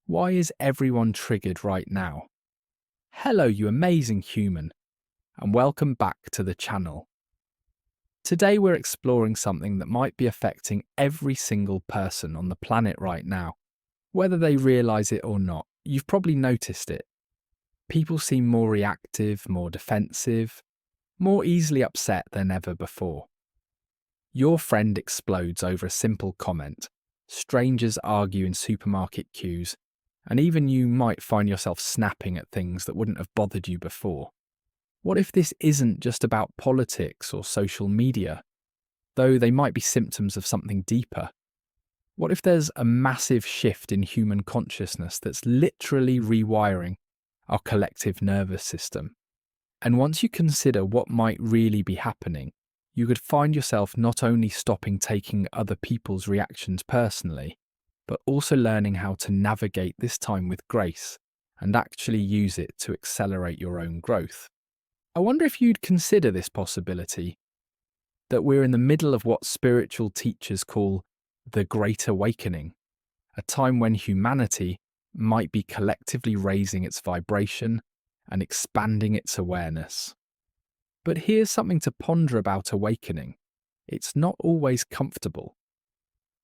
Why is everyone triggered right now? Hello, you amazing human, and welcome back to the channel. Today we're exploring something that might be affecting every single person on the planet right now. Whether they realise it or not, you've probably noticed it. People seem more reactive, more defensive, more easily upset than ever before. Your friend explodes over a simple comment. Strangers argue in supermarket queues, and even you might find yourself snapping at things that wouldn't have bothered you before. What if this isn't just about politics or social media, though they might be symptoms of something deeper? What if there's a massive shift in human consciousness that's literally rewiring our collective nervous system? And once you consider what might really be happening, you could find yourself not only stopping taking other people's reactions personally, but also learning how to navigate this time with grace and actually use it to accelerate your own growth. I wonder if you'd consider this possibility, that we're in the middle of what spiritual teachers call the Great Awakening, a time when humanity might be collectively raising its vibration and expanding its awareness. But here's something to ponder about awakening. It's not always comfortable.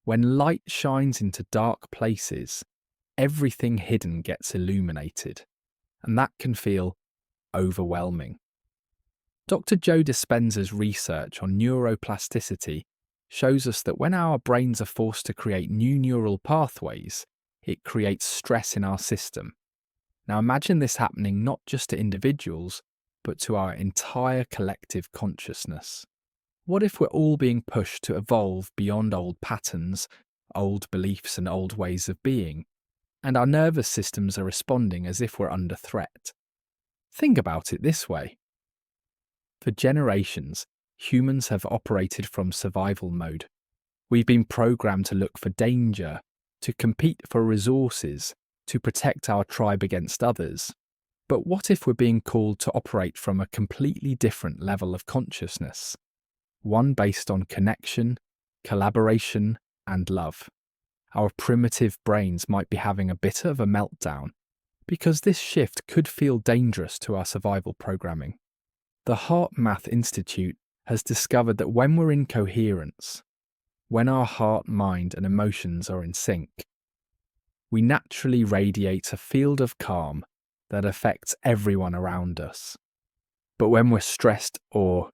When light shines into dark places, everything hidden gets illuminated, and that can feel overwhelming. Dr. Joe Dispenza's research on neuroplasticity shows us that when our brains are forced to create new neural pathways, it creates stress in our system. Now imagine this happening not just to individuals, but to our entire collective consciousness. What if we're all being pushed to evolve beyond old patterns, old beliefs and old ways of being, and our nervous systems are responding as if we're under threat? Think about it this way. For generations, humans have operated from survival mode. We've been programmed to look for danger, to compete for resources, to protect our tribe against others. But what if we're being called to operate from a completely different level of consciousness? One based on connection, collaboration, and love. Our primitive brains might be having a bit of a meltdown because this shift could feel dangerous to our survival programming. The HeartMath Institute has discovered that when we're in coherence, when our heart, mind, and emotions are in sync, we naturally radiate a field of calm that affects everyone around us. But when we're stressed or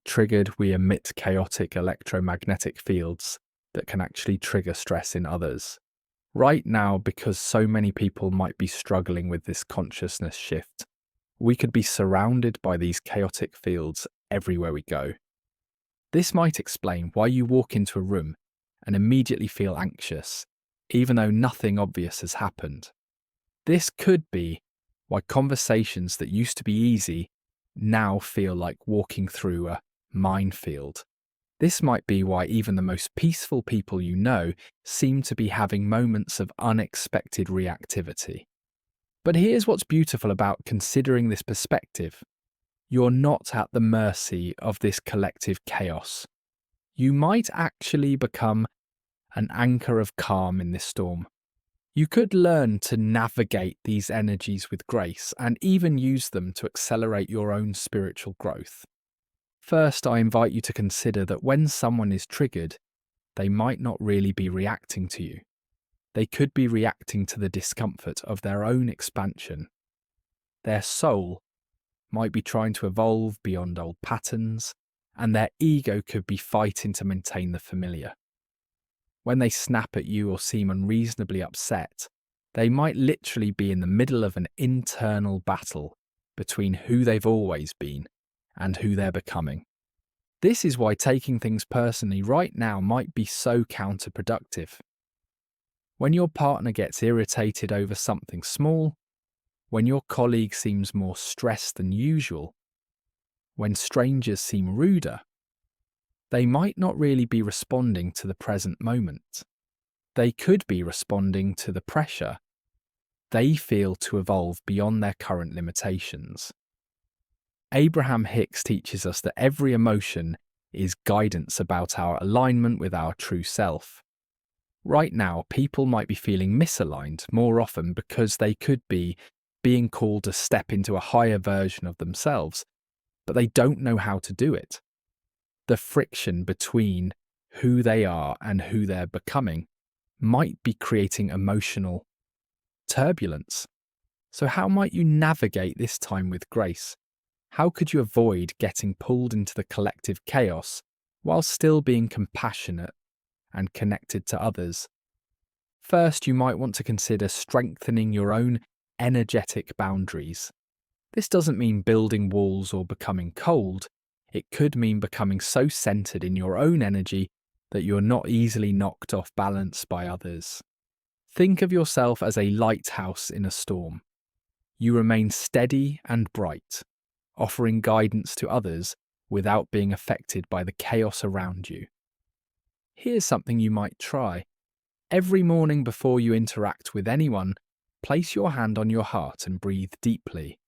triggered, we emit chaotic electromagnetic fields that can actually trigger stress in others. Right now, because so many people might be struggling with this consciousness shift, we could be surrounded by these chaotic fields everywhere we go. This might explain why you walk into a room and immediately feel anxious, even though nothing obvious has happened. This could be why conversations that used to be easy now feel like walking through a minefield. This might be why even the most peaceful people you know seem to be having moments of unexpected reactivity. But here's what's beautiful about considering this perspective. You're not at the mercy of this collective chaos. You might actually become an anchor of calm in this storm. You could learn to navigate these energies with grace and even use them to accelerate your own spiritual growth. First, I invite you to consider that when someone is triggered, they might not really be reacting to you. They could be reacting to the discomfort of their own expansion. Their soul might be trying to evolve beyond old patterns, and their ego could be fighting to maintain the familiar. When they snap at you or seem unreasonably upset, they might literally be in the middle of an internal battle between who they've always been and who they're becoming. This is why taking things personally right now might be so counterproductive. When your partner gets irritated over something small, when your colleague seems more stressed than usual, when strangers seem ruder, they might not really be responding to the present moment. They could be responding to the pressure they feel to evolve beyond their current limitations. Abraham Hicks teaches us that every emotion is guidance about our alignment with our true self. Right now, people might be feeling misaligned more often because they could be being called to step into a higher version of themselves, but they don't know how to do it. The friction between who they are and who they're becoming might be creating emotional turbulence. So, how might you navigate this time with grace? How could you avoid getting pulled into the collective chaos while still being compassionate and connected to others? First, you might want to consider strengthening your own energetic boundaries. This doesn't mean building walls or becoming cold. It could mean becoming so centered in your own energy that you're not easily knocked off balance by others. Think of yourself as a lighthouse in a storm. You remain steady and bright, offering guidance to others without being affected by the chaos around you. Here's something you might try. Every morning before you interact with anyone, place your hand on your heart and breathe deeply.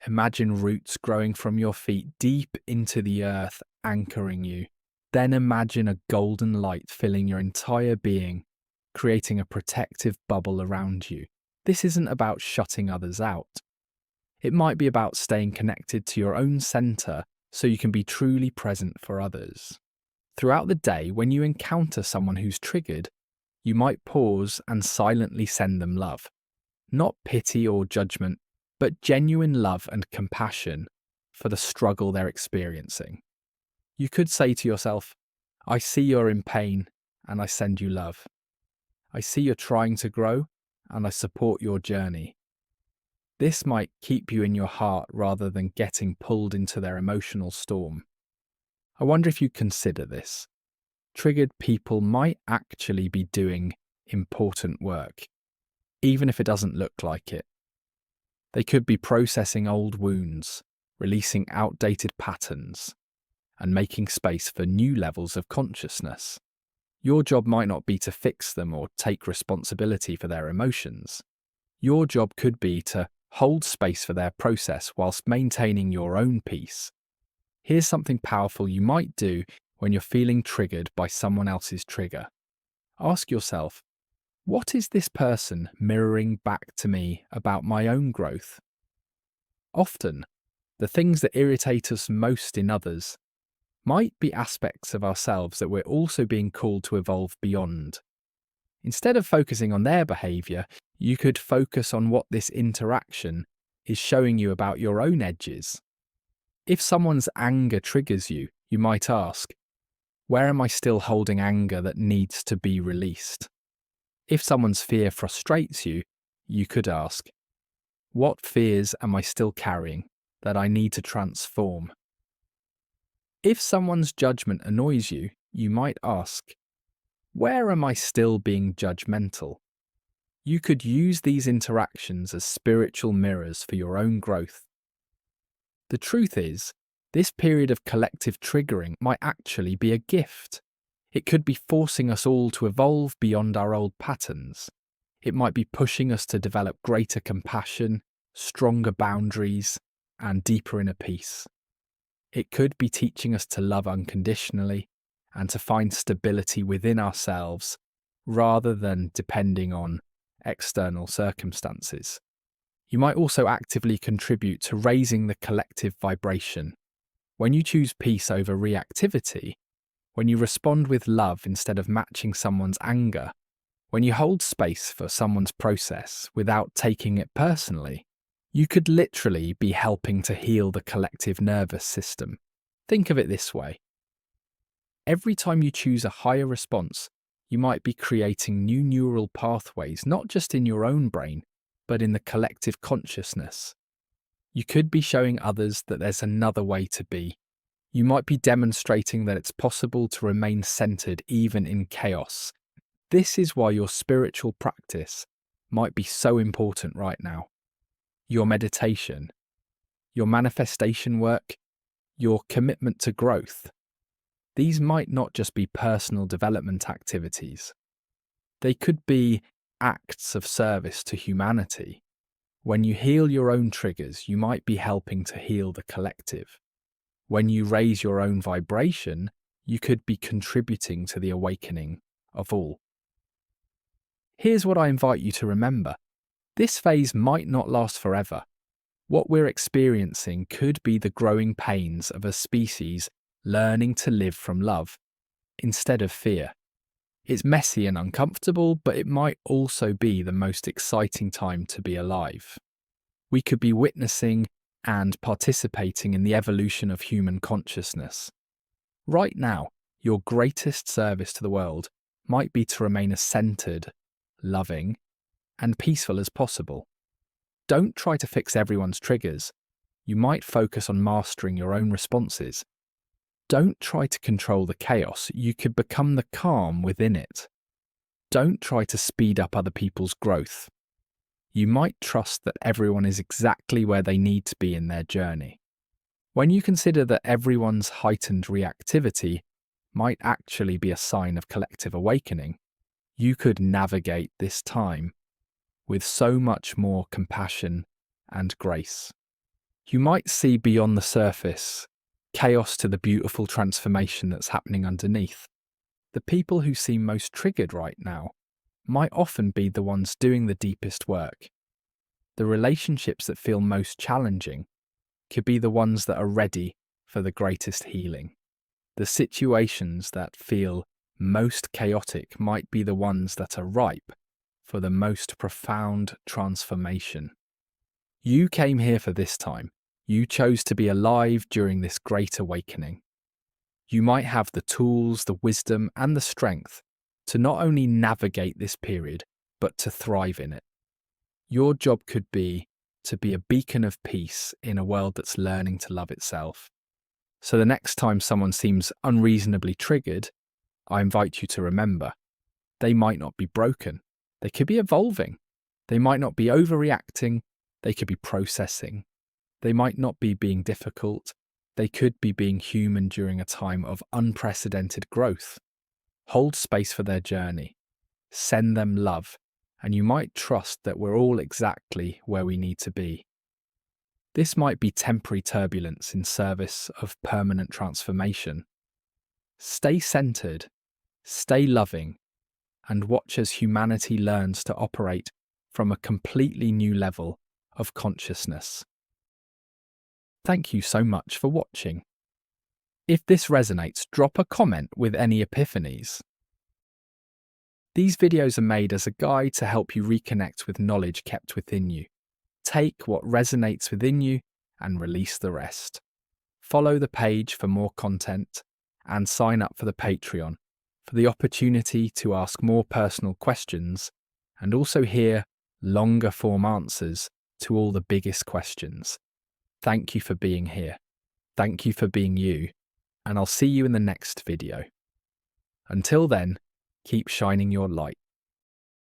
Imagine roots growing from your feet deep into the earth, anchoring you. Then imagine a golden light filling your entire being, creating a protective bubble around you. This isn't about shutting others out. It might be about staying connected to your own center so you can be truly present for others. Throughout the day, when you encounter someone who's triggered, you might pause and silently send them love. Not pity or judgment, but genuine love and compassion for the struggle they're experiencing. You could say to yourself, I see you're in pain and I send you love. I see you're trying to grow and I support your journey. This might keep you in your heart rather than getting pulled into their emotional storm. I wonder if you consider this. Triggered people might actually be doing important work, even if it doesn't look like it. They could be processing old wounds, releasing outdated patterns, and making space for new levels of consciousness. Your job might not be to fix them or take responsibility for their emotions. Your job could be to hold space for their process whilst maintaining your own peace. Here's something powerful you might do when you're feeling triggered by someone else's trigger. Ask yourself, what is this person mirroring back to me about my own growth? Often, the things that irritate us most in others might be aspects of ourselves that we're also being called to evolve beyond. Instead of focusing on their behaviour, you could focus on what this interaction is showing you about your own edges. If someone's anger triggers you, you might ask, where am I still holding anger that needs to be released? If someone's fear frustrates you, you could ask, what fears am I still carrying that I need to transform? If someone's judgment annoys you, you might ask, where am I still being judgmental? You could use these interactions as spiritual mirrors for your own growth. The truth is, this period of collective triggering might actually be a gift. It could be forcing us all to evolve beyond our old patterns. It might be pushing us to develop greater compassion, stronger boundaries, and deeper inner peace. It could be teaching us to love unconditionally and to find stability within ourselves rather than depending on external circumstances. You might also actively contribute to raising the collective vibration. When you choose peace over reactivity, when you respond with love instead of matching someone's anger, when you hold space for someone's process without taking it personally, you could literally be helping to heal the collective nervous system. Think of it this way. Every time you choose a higher response, you might be creating new neural pathways, not just in your own brain, but in the collective consciousness. You could be showing others that there's another way to be. You might be demonstrating that it's possible to remain centered even in chaos. This is why your spiritual practice might be so important right now. Your meditation, your manifestation work, your commitment to growth. These might not just be personal development activities. They could be acts of service to humanity. When you heal your own triggers, you might be helping to heal the collective. When you raise your own vibration, you could be contributing to the awakening of all. Here's what I invite you to remember. This phase might not last forever. What we're experiencing could be the growing pains of a species learning to live from love instead of fear. It's messy and uncomfortable, but it might also be the most exciting time to be alive. We could be witnessing and participating in the evolution of human consciousness. Right now, your greatest service to the world might be to remain as centered, loving, and peaceful as possible. Don't try to fix everyone's triggers. You might focus on mastering your own responses. Don't try to control the chaos. You could become the calm within it. Don't try to speed up other people's growth. You might trust that everyone is exactly where they need to be in their journey. When you consider that everyone's heightened reactivity might actually be a sign of collective awakening, you could navigate this time with so much more compassion and grace. You might see beyond the surface chaos to the beautiful transformation that's happening underneath. The people who seem most triggered right now might often be the ones doing the deepest work. The relationships that feel most challenging could be the ones that are ready for the greatest healing. The situations that feel most chaotic might be the ones that are ripe for the most profound transformation. You came here for this time. You chose to be alive during this great awakening. You might have the tools, the wisdom, and the strength to not only navigate this period, but to thrive in it. Your job could be to be a beacon of peace in a world that's learning to love itself. So the next time someone seems unreasonably triggered, I invite you to remember, they might not be broken. They could be evolving. They might not be overreacting. They could be processing. They might not be being difficult. They could be being human during a time of unprecedented growth. Hold space for their journey. Send them love, and you might trust that we're all exactly where we need to be. This might be temporary turbulence in service of permanent transformation. Stay centered, stay loving, and watch as humanity learns to operate from a completely new level of consciousness. Thank you so much for watching. If this resonates, drop a comment with any epiphanies. These videos are made as a guide to help you reconnect with knowledge kept within you. Take what resonates within you and release the rest. Follow the page for more content and sign up for the Patreon for the opportunity to ask more personal questions and also hear longer form answers to all the biggest questions. Thank you for being here. Thank you for being you, and I'll see you in the next video. Until then, keep shining your light.